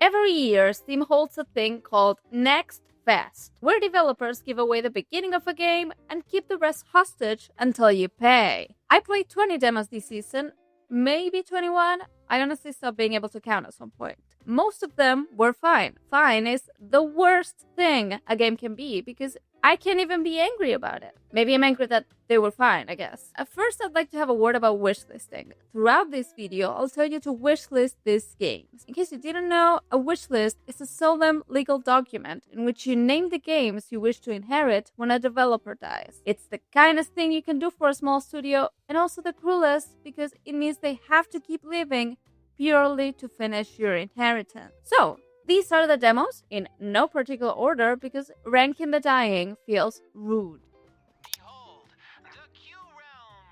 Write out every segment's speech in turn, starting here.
Every year, Steam holds a thing called Next Fest, where developers give away the beginning of a game and keep the rest hostage until you pay. I played 20 demos this season, maybe 21. I honestly stopped being able to count at some point. Most of them were fine. Fine is the worst thing a game can be because I can't even be angry about it. Maybe I'm angry that they were fine, I guess. At first, I'd like to have a word about wishlisting. Throughout this video, I'll tell you to wishlist these games. In case you didn't know, a wishlist is a solemn legal document in which you name the games you wish to inherit when a developer dies. It's the kindest thing you can do for a small studio, and also the cruelest because it means they have to keep living purely to finish your inheritance. So, these are the demos, in no particular order, because ranking the dying feels rude. Behold, the Q realm.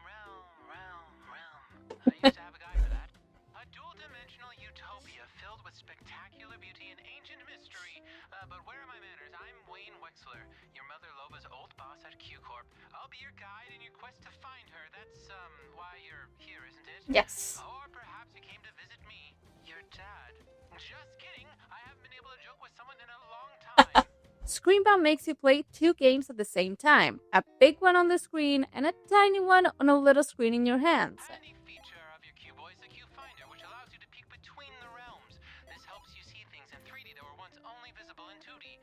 I used to have a guy for that. A dual-dimensional utopia filled with spectacular beauty and ancient mystery. But where are my manners? I'm Wayne Wexler, your mother Lova's old boss at Q Corp. I'll be your guide in your quest to find her. That's, why you're here, isn't it? Yes. Or perhaps you came to visit me, your dad. Just kidding. I haven't been able to joke with someone in a long time. Screenbound makes you play 2 games at the same time. A big one on the screen and a tiny one on a little screen in your hands. Handy feature of your Q-Boy is the Q-Finder, which allows you to peek between the realms. This helps you see things in 3D that were once only visible in 2D,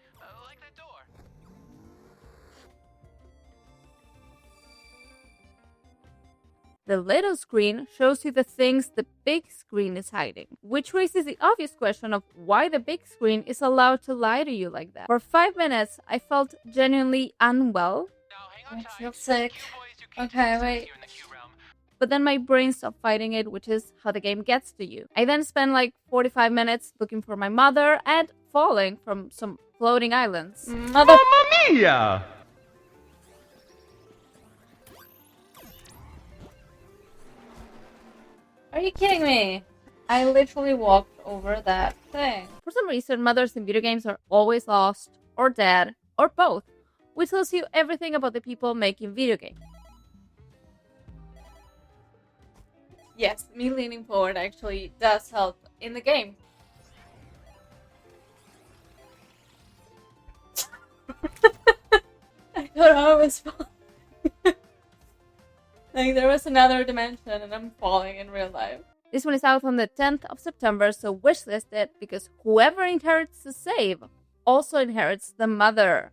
like that door. The little screen shows you the things the big screen is hiding, which raises the obvious question of why the big screen is allowed to lie to you like that. For 5 minutes, I felt genuinely unwell. Now, hang on I tight. feel sick. Q-Boys, you can't Okay, just sit wait. here in the Q realm. But then my brain stopped fighting it, which is how the game gets to you. I then spent like 45 minutes looking for my mother and falling from some floating islands. Mamma mia! Are you kidding me? I literally walked over that thing. For some reason, mothers in video games are always lost, or dead, or both, which tells you everything about the people making video games. Yes, me leaning forward actually does help in the game. I thought I was falling. Like there was another dimension and I'm falling in real life. This one is out on the 10th of September, so wishlist it because whoever inherits the save also inherits the mother.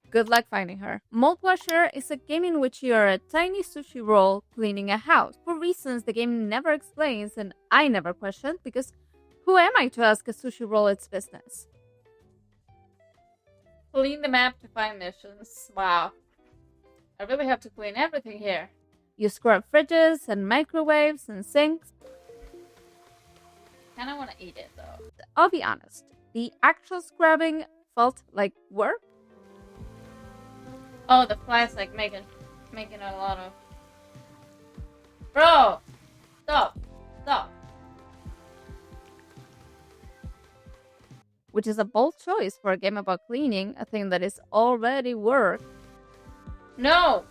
Good luck finding her. Moldwasher is a game in which you are a tiny sushi roll cleaning a house. For reasons the game never explains and I never questioned, because who am I to ask a sushi roll its business? Clean the map to find missions. Wow. I really have to clean everything here. You scrub fridges and microwaves and sinks. Kinda wanna eat it though. I'll be honest, the actual scrubbing felt like work. Oh, the fly's like making a lot of... Bro! Stop! Which is a bold choice for a game about cleaning, a thing that is already work. No!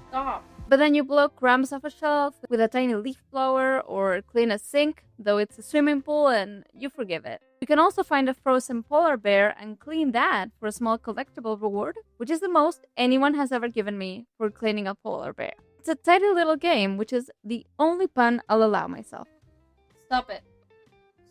Stop. But then you blow crumbs off a shelf with a tiny leaf blower or clean a sink, though it's a swimming pool, and you forgive it. You can also find a frozen polar bear and clean that for a small collectible reward, which is the most anyone has ever given me for cleaning a polar bear. It's a tiny little game, which is the only pun I'll allow myself. Stop it.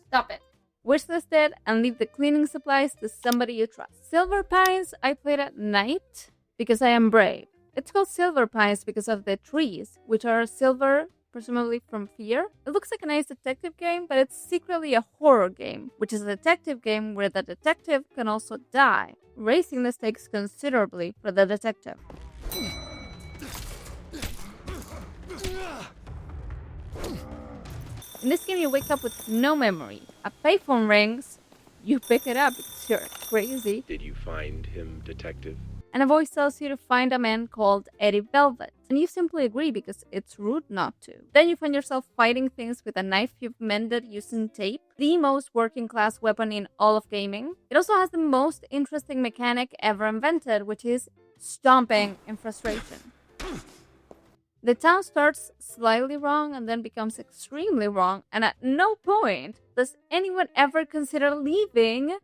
Stop it. Wishlist it and leave the cleaning supplies to somebody you trust. Silver Pines I played at night because I am brave. It's called Silver Pines because of the trees, which are silver, presumably from fear. It looks like a nice detective game, but it's secretly a horror game, which is a detective game where the detective can also die, raising the stakes considerably for the detective. In this game, you wake up with no memory. A payphone rings, you pick it up because you're crazy. Did you find him, detective? And a voice tells you to find a man called Eddie Velvet. And you simply agree because it's rude not to. Then you find yourself fighting things with a knife you've mended using tape, the most working class weapon in all of gaming. It also has the most interesting mechanic ever invented, which is stomping in frustration. The town starts slightly wrong and then becomes extremely wrong, and at no point does anyone ever consider leaving,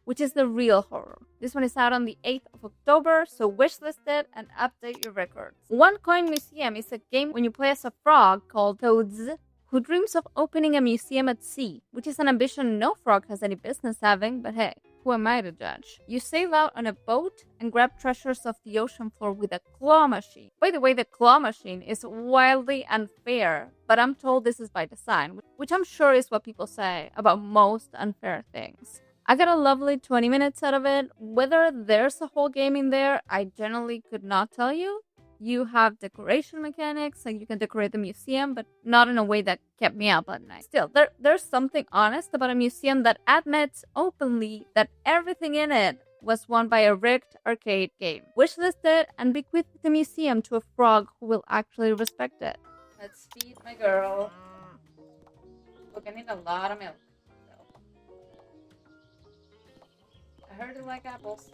which is the real horror. This one is out on the 8th of October, so wishlist it and update your records. One Coin Museum is a game when you play as a frog called Toads, who dreams of opening a museum at sea, which is an ambition no frog has any business having, but hey, who am I to judge? You sail out on a boat and grab treasures off the ocean floor with a claw machine. By the way, the claw machine is wildly unfair, but I'm told this is by design, which I'm sure is what people say about most unfair things. I got a lovely 20 minutes out of it. Whether there's a whole game in there, I generally could not tell you. You have decoration mechanics, like you can decorate the museum, but not in a way that kept me up at night. Still, there's something honest about a museum that admits openly that everything in it was won by a rigged arcade game. Wishlist it and bequeath the museum to a frog who will actually respect it. Let's feed my girl. Look, I need a lot of milk. I heard you like apples.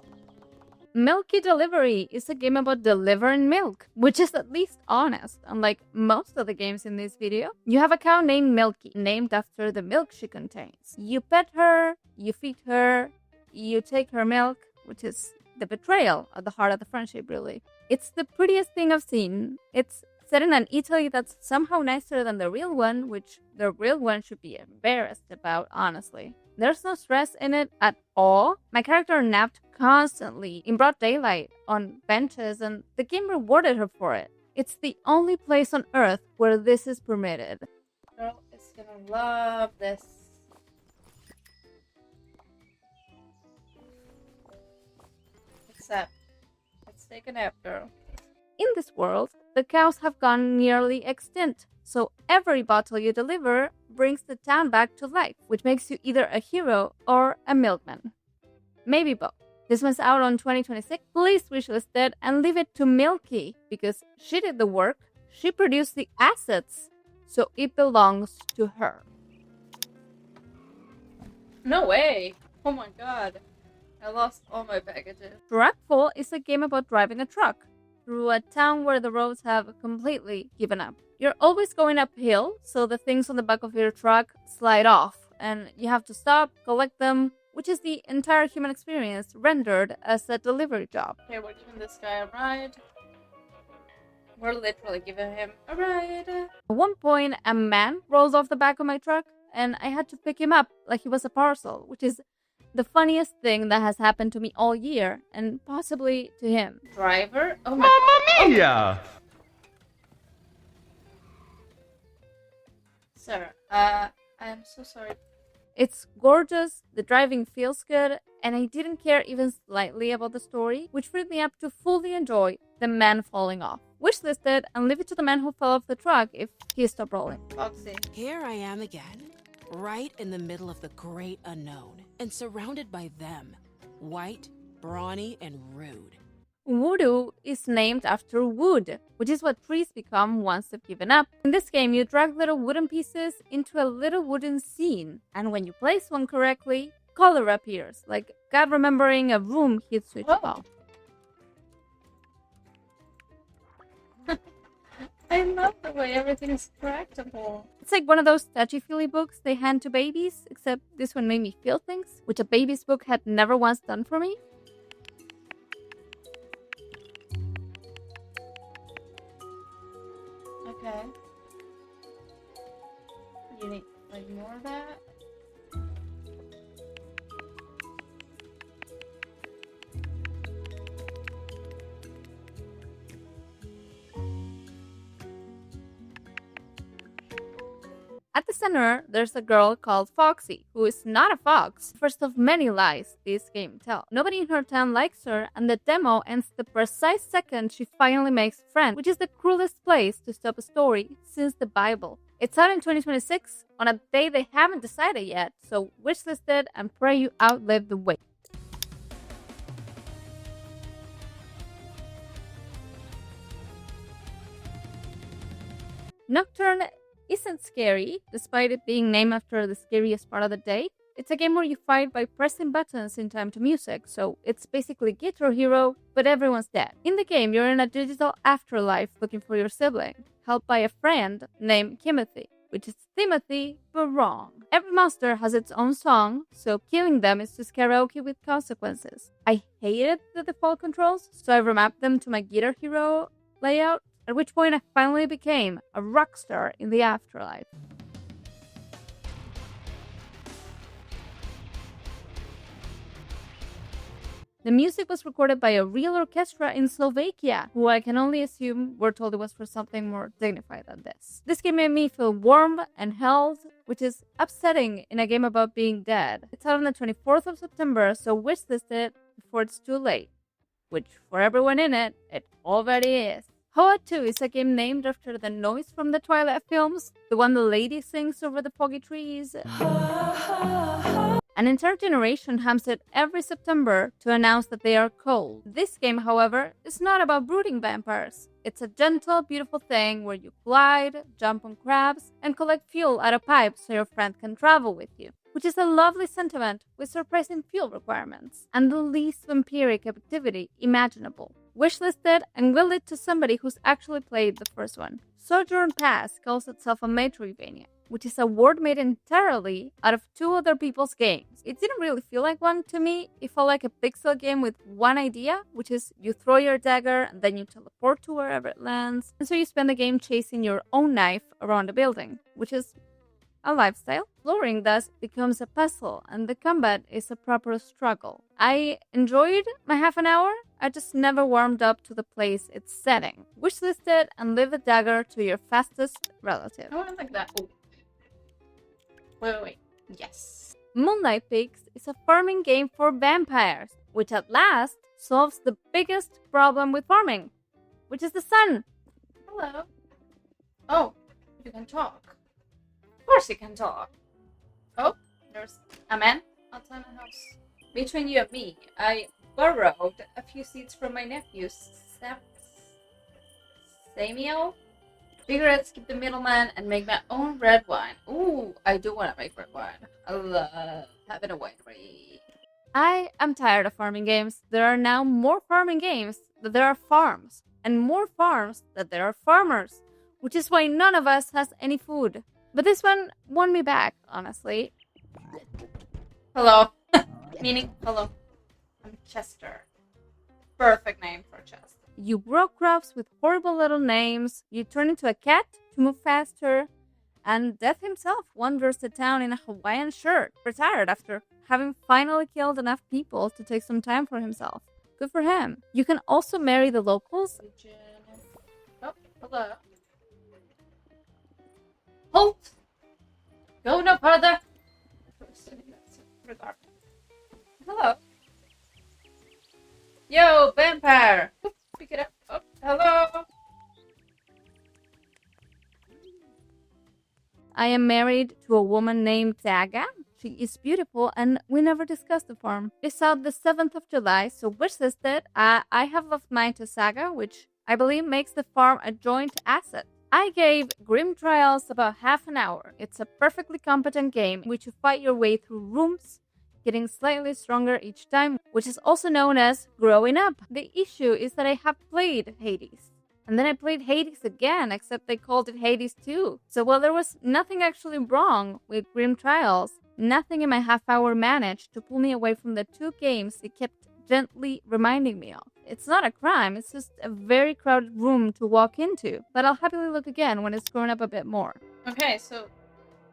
Milki Delivery is a game about delivering milk, which is at least honest, unlike most of the games in this video. You have a cow named Milky, named after the milk she contains. You pet her, you feed her, you take her milk, which is the betrayal at the heart of the friendship, really. It's the prettiest thing I've seen. It's set in an Italy that's somehow nicer than the real one, which the real one should be embarrassed about, honestly. There's no stress in it at all. My character napped constantly in broad daylight on benches, and the game rewarded her for it. It's the only place on Earth where this is permitted. Girl is gonna love this. Except, let's take a nap, girl. In this world, the cows have gone nearly extinct, so every bottle you deliver brings the town back to life, which makes you either a hero or a milkman. Maybe both. This one's out on 2026. Please wishlist it and leave it to Milky, because she did the work, she produced the assets, so it belongs to her. No way! Oh my god. I lost all my baggages. Truckful is a game about driving a truck through a town where the roads have completely given up. You're always going uphill, so the things on the back of your truck slide off, and you have to stop, collect them, which is the entire human experience rendered as a delivery job. Okay, we're giving this guy a ride. We're literally giving him a ride. At one point, a man rolls off the back of my truck, and I had to pick him up like he was a parcel, which is the funniest thing that has happened to me all year, and possibly to him. Driver? Oh my Mamma mia! Sir, I'm so sorry. It's gorgeous, the driving feels good, and I didn't care even slightly about the story, which freed me up to fully enjoy the man falling off. Wishlist it and leave it to the man who fell off the truck if he stopped rolling. Foxy. Here I am again, right in the middle of the great unknown, and surrounded by them, white, brawny, and rude. Woodo is named after wood, which is what trees become once they've given up. In this game, you drag little wooden pieces into a little wooden scene, and when you place one correctly, color appears, like God remembering a room he'd switched off. I love the way everything is correctable. It's like one of those touchy-feely books they hand to babies, except this one made me feel things, which a baby's book had never once done for me. Okay. You need like more of that. At the center, there's a girl called Foxy, who is not a fox. First of many lies this game tells. Nobody in her town likes her, and the demo ends the precise second she finally makes a friend, which is the cruelest place to stop a story since the Bible. It's out in 2026 on a day they haven't decided yet, so wishlist it and pray you outlive the wait. Nocturne isn't scary, despite it being named after the scariest part of the day. It's a game where you fight by pressing buttons in time to music, so it's basically Guitar Hero, but everyone's dead. In the game, you're in a digital afterlife looking for your sibling, helped by a friend named Timothy, which is Timothy, but wrong. Every monster has its own song, so killing them is just karaoke with consequences. I hated the default controls, so I remapped them to my Guitar Hero layout, at which point I finally became a rock star in the afterlife. The music was recorded by a real orchestra in Slovakia, who I can only assume were told it was for something more dignified than this. This game made me feel warm and held, which is upsetting in a game about being dead. It's out on the 24th of September, so wishlist it before it's too late. Which, for everyone in it, it already is. Hoa 2 is a game named after the noise from the Twilight films, the one the lady sings over the foggy trees. An entire generation hums it every September to announce that they are cold. This game, however, is not about brooding vampires. It's a gentle, beautiful thing where you glide, jump on crabs, and collect fuel out of pipes so your friend can travel with you, which is a lovely sentiment with surprising fuel requirements, and the least vampiric activity imaginable. Wishlisted and willed it to somebody who's actually played the first one. Sojourn Past calls itself a Metroidvania, which is a word made entirely out of two other people's games. It didn't really feel like one to me. It felt like a pixel game with one idea, which is you throw your dagger and then you teleport to wherever it lands. And so you spend the game chasing your own knife around a building, which is a lifestyle. Exploring thus becomes a puzzle, and the combat is a proper struggle. I enjoyed my half an hour. I just never warmed up to the place it's setting. Wishlisted and leave the dagger to your fastest relative. I want to like that. Oh. Wait. Yes. Moonlight Peaks is a farming game for vampires, which at last solves the biggest problem with farming, which is the sun. Hello. Oh, you can talk. Of course you can talk. Oh, there's a man outside my house. Between you and me, I borrowed a few seeds from my nephew, Samuel. Figure I'd skip the middleman and make my own red wine. Ooh, I do want to make red wine. I love having a winery. I am tired of farming games. There are now more farming games than there are farms, and more farms than there are farmers, which is why none of us has any food. But this one won me back, honestly. Hello. Meaning, hello. I'm Chester. Perfect name for Chester. You grow crops with horrible little names, you turn into a cat to move faster, and Death himself wanders the town in a Hawaiian shirt, retired after having finally killed enough people to take some time for himself. Good for him. You can also marry the locals. Oh, hello. Halt! Go no further! Hello. Yo, vampire! Pick it up. Oh, hello! I am married to a woman named Saga. She is beautiful, and we never discussed the farm. It's out the 7th of July, so wishlisted. I have left mine to Saga, which I believe makes the farm a joint asset. I gave Grim Trials about half an hour. It's a perfectly competent game in which you fight your way through rooms, getting slightly stronger each time, which is also known as growing up. The issue is that I have played Hades, and then I played Hades again, except they called it Hades 2. So while there was nothing actually wrong with Grim Trials, nothing in my half hour managed to pull me away from the two games it kept gently reminding me of. It's not a crime, it's just a very crowded room to walk into, but I'll happily look again when it's grown up a bit more. Okay, so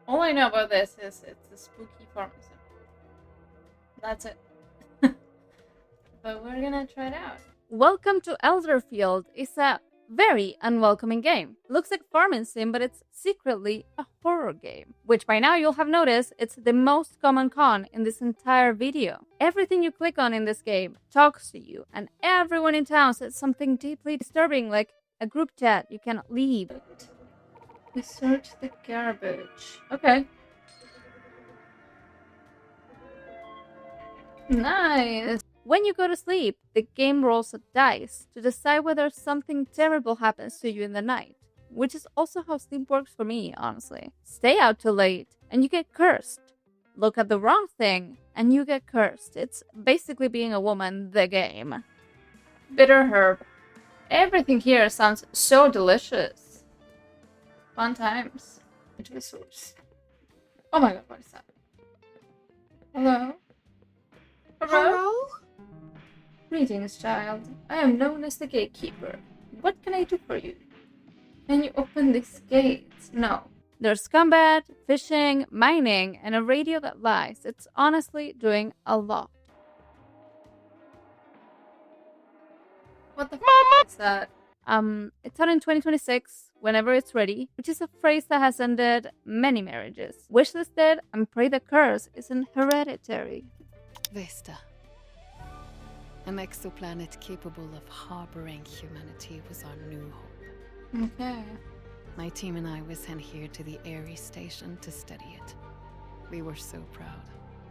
all I know about this is it's a spooky pharmacy. That's it. But we're gonna try it out. Welcome to Elderfield is a very unwelcoming game. Looks like farming sim, but it's secretly a horror game. Which by now you'll have noticed it's the most common con in this entire video. Everything you click on in this game talks to you, and everyone in town says something deeply disturbing like a group chat you cannot leave. We search the garbage. Okay. Nice. When you go to sleep, the game rolls a dice to decide whether something terrible happens to you in the night, which is also how sleep works for me, honestly. Stay out too late, and you get cursed. look at the wrong thing, and you get cursed. It's basically being a woman, the game. Bitter herb. Everything here sounds so delicious. Fun times. Into the source. Oh my god, what is that? Hello? Hello? Greetings, child. I am known as the gatekeeper. What can I do for you? Can you open this gate? No. There's combat, fishing, mining, and a radio that lies. It's honestly doing a lot. What the f*** is that? It's out in 2026, whenever it's ready, which is a phrase that has ended many marriages. Wishlisted and pray the curse isn't hereditary. Vesta. An exoplanet capable of harboring humanity was our new hope. Okay. My team and I were sent here to the Ares station to study it. We were so proud,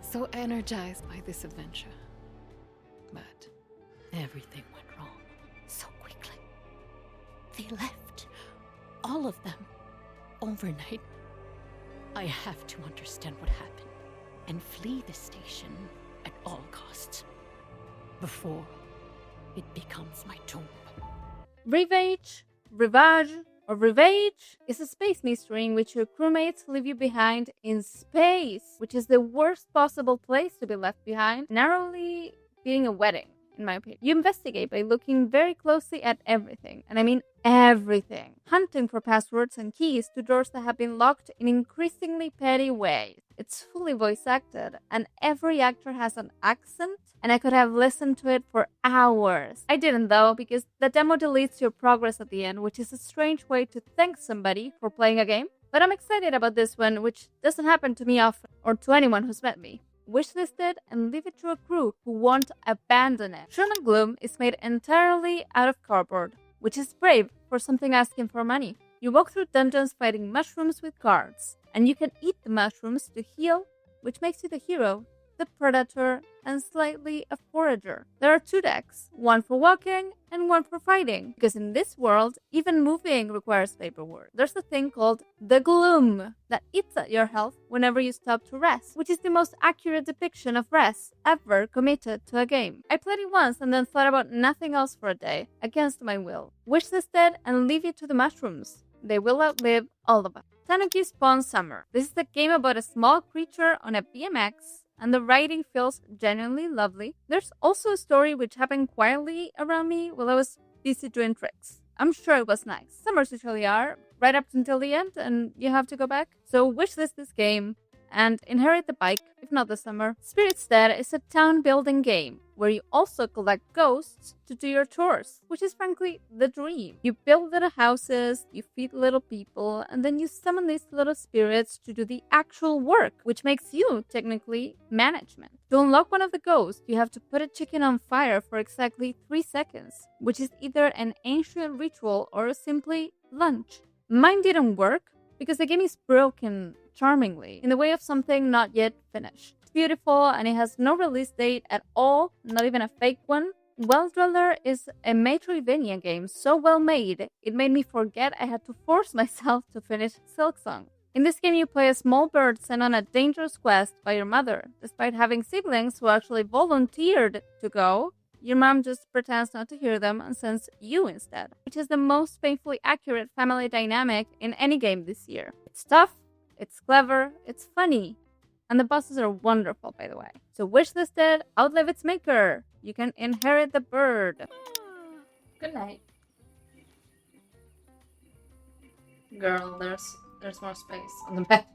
so energized by this adventure. But everything went wrong so quickly. They left. All of them. Overnight. I have to understand what happened and flee the station at all costs. Before it becomes my tomb. Rivage, Rivage, or Rivage is a space mystery in which your crewmates leave you behind in space, which is the worst possible place to be left behind, narrowly being a wedding, in my opinion. You investigate by looking very closely at everything, and I mean everything, hunting for passwords and keys to doors that have been locked in increasingly petty ways. It's fully voice acted, and every actor has an accent, and I could have listened to it for hours. I didn't though, because the demo deletes your progress at the end, which is a strange way to thank somebody for playing a game. But I'm excited about this one, which doesn't happen to me often, or to anyone who's met me. Wishlisted and leave it to a crew who won't abandon it. Shroom and Gloom is made entirely out of cardboard, which is brave for something asking for money. You walk through dungeons fighting mushrooms with cards, and you can eat the mushrooms to heal, which makes you the hero, the predator, and slightly a forager. There are 2 decks, one for walking and one for fighting, because in this world, even moving requires paperwork. There's a thing called the Gloom that eats at your health whenever you stop to rest, which is the most accurate depiction of rest ever committed to a game. I played it once and then thought about nothing else for a day, against my will. Wishlisted and leave it to the mushrooms. They will outlive all of us. Tanuki Spawn Summer. This is a game about a small creature on a BMX, and the writing feels genuinely lovely. There's also a story which happened quietly around me while I was busy doing tricks. I'm sure it was nice. Summers usually are, right up until the end, and you have to go back. So wishlist this game and inherit the bike, if not the summer. Spiritstead is a town building game where you also collect ghosts to do your chores, which is frankly the dream. You build little houses, you feed little people, and then you summon these little spirits to do the actual work, which makes you technically management. To unlock one of the ghosts, you have to put a chicken on fire for exactly 3 seconds, which is either an ancient ritual or simply lunch. Mine didn't work because the game is broken charmingly in the way of something not yet finished. It's beautiful and it has no release date at all, not even a fake one. Well Dweller is a Metroidvania game so well made, it made me forget I had to force myself to finish Silksong. In this game you play a small bird sent on a dangerous quest by your mother. Despite having siblings who actually volunteered to go, your mom just pretends not to hear them and sends you instead, which is the most painfully accurate family dynamic in any game this year. It's tough, it's clever, it's funny, and the bosses are wonderful, by the way. So wishlisted, outlive its maker. You can inherit the bird. Good night. Girl, there's more space on the bed.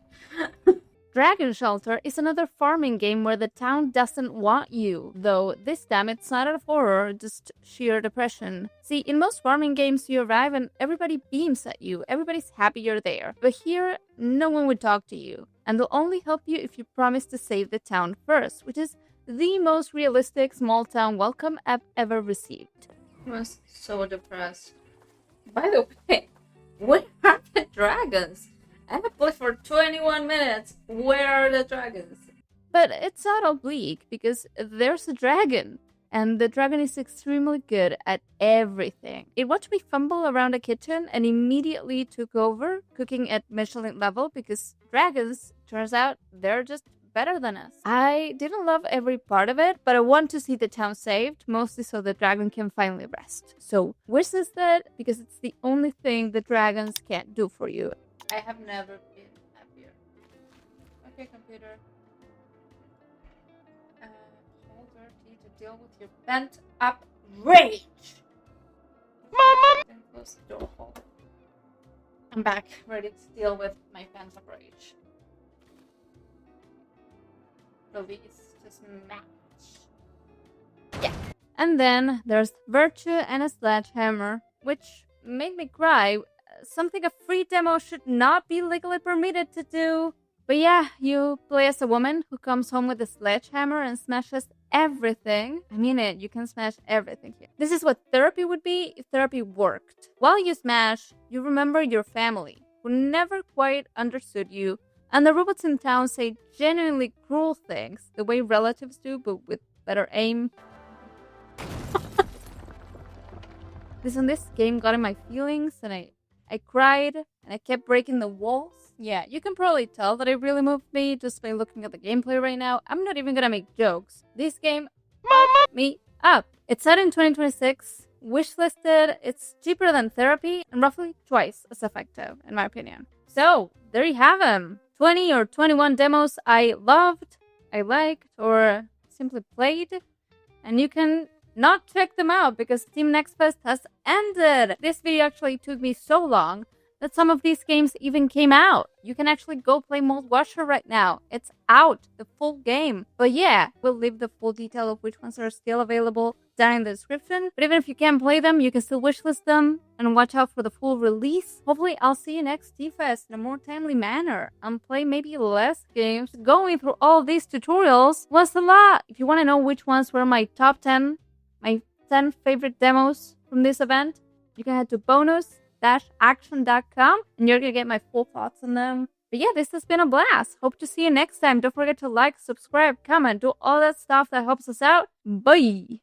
Dragon Shelter is another farming game where the town doesn't want you, though this time it's not out of horror, just sheer depression. See, in most farming games you arrive and everybody beams at you, everybody's happy you're there, but here no one would talk to you, and they'll only help you if you promise to save the town first, which is the most realistic small town welcome I've ever received. I was so depressed. By the way, where are the dragons? I have played for 21 minutes. Where are the dragons? But it's not all bleak, because there's a dragon, and the dragon is extremely good at everything. It watched me fumble around a kitchen and immediately took over, cooking at Michelin level, because dragons, turns out, they're just better than us. I didn't love every part of it, but I want to see the town saved, mostly so the dragon can finally rest. So, Spiritstead, because it's the only thing the dragons can't do for you. I have never been happier. Okay, computer. Hold RT to deal with your pent up rage. Mama! Then close the door. Hold it. I'm back, ready to deal with my pent up rage. Release to smash. Yeah. And then there's Virtue and a Sledgehammer, which made me cry. Something a free demo should not be legally permitted to do. But yeah, you play as a woman who comes home with a sledgehammer and smashes everything. I mean it, you can smash everything here. This is what therapy would be if therapy worked. While you smash, you remember your family, who never quite understood you, and the robots in town say genuinely cruel things, the way relatives do, but with better aim. This game got in my feelings, and I cried, and I kept breaking the walls. Yeah, you can probably tell that it really moved me just by looking at the gameplay right now. I'm not even gonna make jokes. This game fucked me up. It's set in 2026, wishlisted, it's cheaper than therapy, and roughly twice as effective, in my opinion. So, there you have them. 20 or 21 demos I loved, I liked, or simply played. And you can not check them out because Steam Next Fest has ended. This video actually took me so long that some of these games even came out. You can actually go play Moldwasher right now. It's out, the full game. But yeah, we'll leave the full detail of which ones are still available down in the description. But even if you can't play them, you can still wishlist them and watch out for the full release. Hopefully, I'll see you next T-Fest in a more timely manner and play maybe less games. Going through all these tutorials was a lot. If you want to know which ones were my top 10, my 10 favorite demos from this event, you can head to bonus-action.com and you're gonna get my full thoughts on them. But yeah, this has been a blast. Hope to see you next time. Don't forget to like, subscribe, comment, do all that stuff that helps us out. Bye!